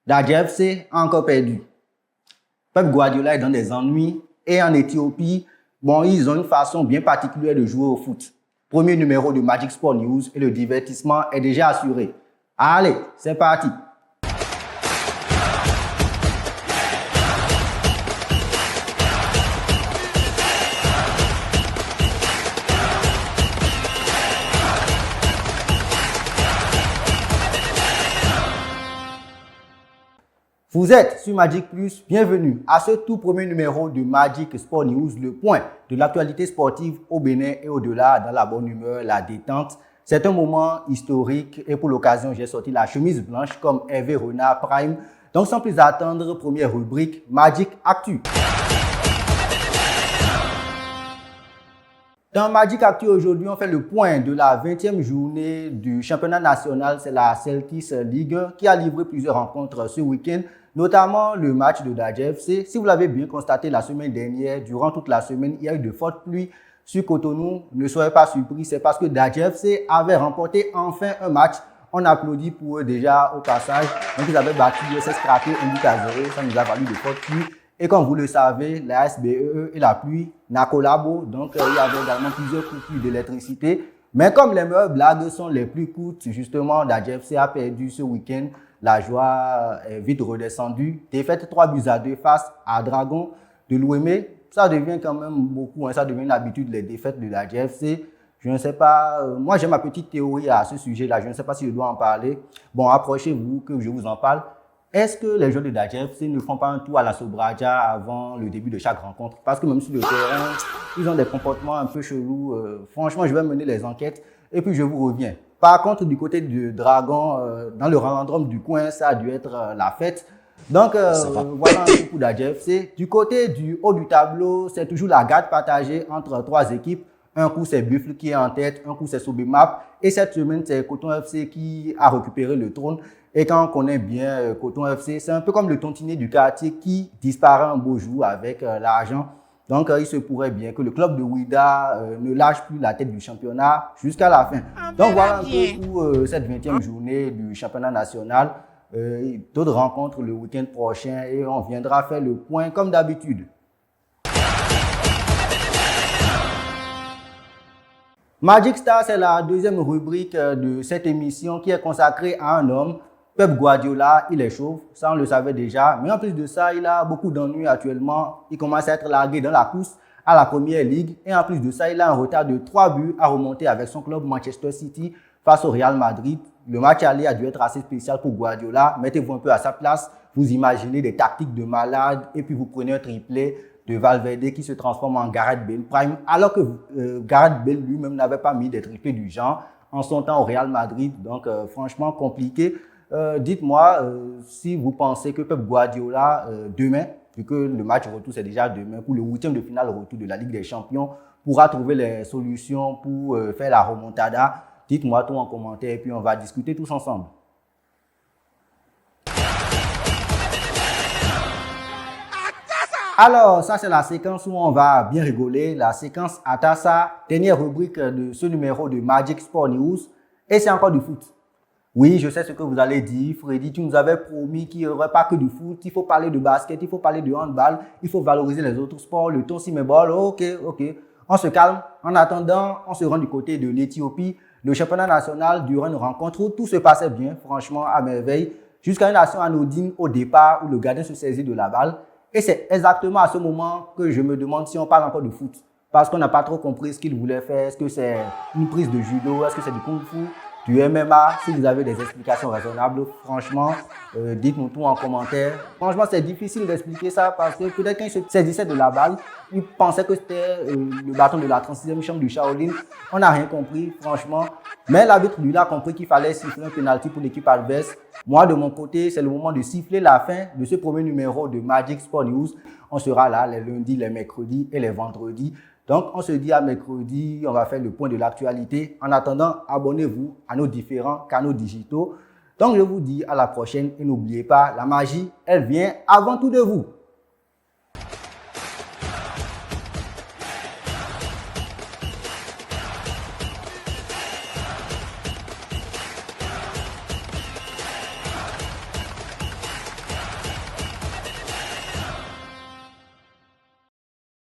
L'AGFC a encore perdu. Pep Guardiola est dans des ennuis et en Éthiopie, bon, ils ont une façon bien particulière de jouer au foot. Premier numéro de Magic Sport News et le divertissement est déjà assuré. Allez, c'est parti. Vous êtes sur Magic Plus, bienvenue à ce tout premier numéro de Magic Sport News, le point de l'actualité sportive au Bénin et au-delà, dans la bonne humeur, la détente. C'est un moment historique et pour l'occasion, j'ai sorti la chemise blanche comme Hervé Renard Prime. Donc sans plus attendre, première rubrique, Magic Actu. Dans Magic Actu aujourd'hui, on fait le point de la 20e journée du championnat national, c'est la Celtics League qui a livré plusieurs rencontres ce week-end, notamment le match de l'AGFC. Si vous l'avez bien constaté la semaine dernière, durant toute la semaine, il y a eu de fortes pluies sur Cotonou. Ne soyez pas surpris, c'est parce que l'AGFC avait remporté enfin un match. On applaudit pour eux déjà au passage. Donc ils avaient battu l'USS Kraké 1-0, ça nous a valu de fortes pluies. Et comme vous le savez, la SBE et la pluie n'a collabo, donc il y avait également plusieurs coupures d'électricité. Mais comme les meilleures blagues sont les plus courtes, justement, la GFC a perdu ce week-end. La joie est vite redescendue. Défaite 3-2 face à Dragon de l'OM. Ça devient quand même beaucoup, hein, ça devient l'habitude, les défaites de la GFC. Je ne sais pas, moi j'ai ma petite théorie à ce sujet-là, je ne sais pas si je dois en parler. Bon, approchez-vous que je vous en parle. Est-ce que les joueurs de la GFC ne font pas un tour à la Sobraja avant le début de chaque rencontre? Parce que même sur le terrain, ils ont des comportements un peu chelous. Franchement, je vais mener les enquêtes et puis je vous reviens. Par contre, du côté du Dragon, dans le random du coin, ça a dû être la fête. Donc, voilà un peu pour la GFC. Du côté du haut du tableau, c'est toujours la garde partagée entre trois équipes. Un coup, c'est Buffle qui est en tête, un coup, c'est Sobemap. Et cette semaine, c'est Coton FC qui a récupéré le trône. Et quand on connaît bien Coton FC, c'est un peu comme le tontinier du quartier qui disparaît un beau jour avec l'argent. Donc, il se pourrait bien que le club de Ouida ne lâche plus la tête du championnat jusqu'à la fin. Donc, voilà un peu pour cette 20e journée du championnat national. D'autres rencontres le week-end prochain et on viendra faire le point comme d'habitude. Magic Star, c'est la deuxième rubrique de cette émission qui est consacrée à un homme. Pep Guardiola, il est chauve, ça on le savait déjà, mais en plus de ça, il a beaucoup d'ennuis actuellement. Il commence à être largué dans la course à la Première Ligue et en plus de ça, il a un retard de 3 buts à remonter avec son club Manchester City face au Real Madrid. Le match aller a dû être assez spécial pour Guardiola. Mettez-vous un peu à sa place, vous imaginez des tactiques de malade et puis vous prenez un triplé de Valverde qui se transforme en Gareth Bale Prime, alors que Gareth Bale lui-même n'avait pas mis des triplés du genre en son temps au Real Madrid. Donc franchement compliqué. Dites-moi si vous pensez que Pep Guardiola, demain, vu que le match retour c'est déjà demain, pour le 8e de finale retour de la Ligue des Champions, pourra trouver les solutions pour faire la remontada. Dites-moi tout en commentaire et puis on va discuter tous ensemble. Alors, ça c'est la séquence où on va bien rigoler, la séquence Atassa, dernière rubrique de ce numéro de Magic Sport News, et c'est encore du foot. Oui, je sais ce que vous allez dire, Freddy, tu nous avais promis qu'il n'y aurait pas que du foot, il faut parler de basket, il faut parler de handball, il faut valoriser les autres sports, le ton ciméball, ok, on se calme. En attendant, on se rend du côté de l'Éthiopie, le championnat national durant une rencontre où tout se passait bien, franchement à merveille, jusqu'à une action anodine au départ où le gardien se saisit de la balle. Et c'est exactement à ce moment que je me demande si on parle encore de foot. Parce qu'on n'a pas trop compris ce qu'il voulait faire. Est-ce que c'est une prise de judo? Est-ce que c'est du kung-fu? Du MMA? Si vous avez des explications raisonnables, franchement, dites-nous tout en commentaire. Franchement, c'est difficile d'expliquer ça parce que peut-être quand il se saisissait de la balle, il pensait que c'était le bâton de la 36e chambre du Shaolin. On n'a rien compris, franchement. Mais l'arbitre, lui, a compris qu'il fallait siffler un penalty pour l'équipe adverse. Moi, de mon côté, c'est le moment de siffler la fin de ce premier numéro de Magic Sport News. On sera là les lundis, les mercredis et les vendredis. Donc, on se dit à mercredi, on va faire le point de l'actualité. En attendant, abonnez-vous à nos différents canaux digitaux. Donc, je vous dis à la prochaine et n'oubliez pas, la magie, elle vient avant tout de vous.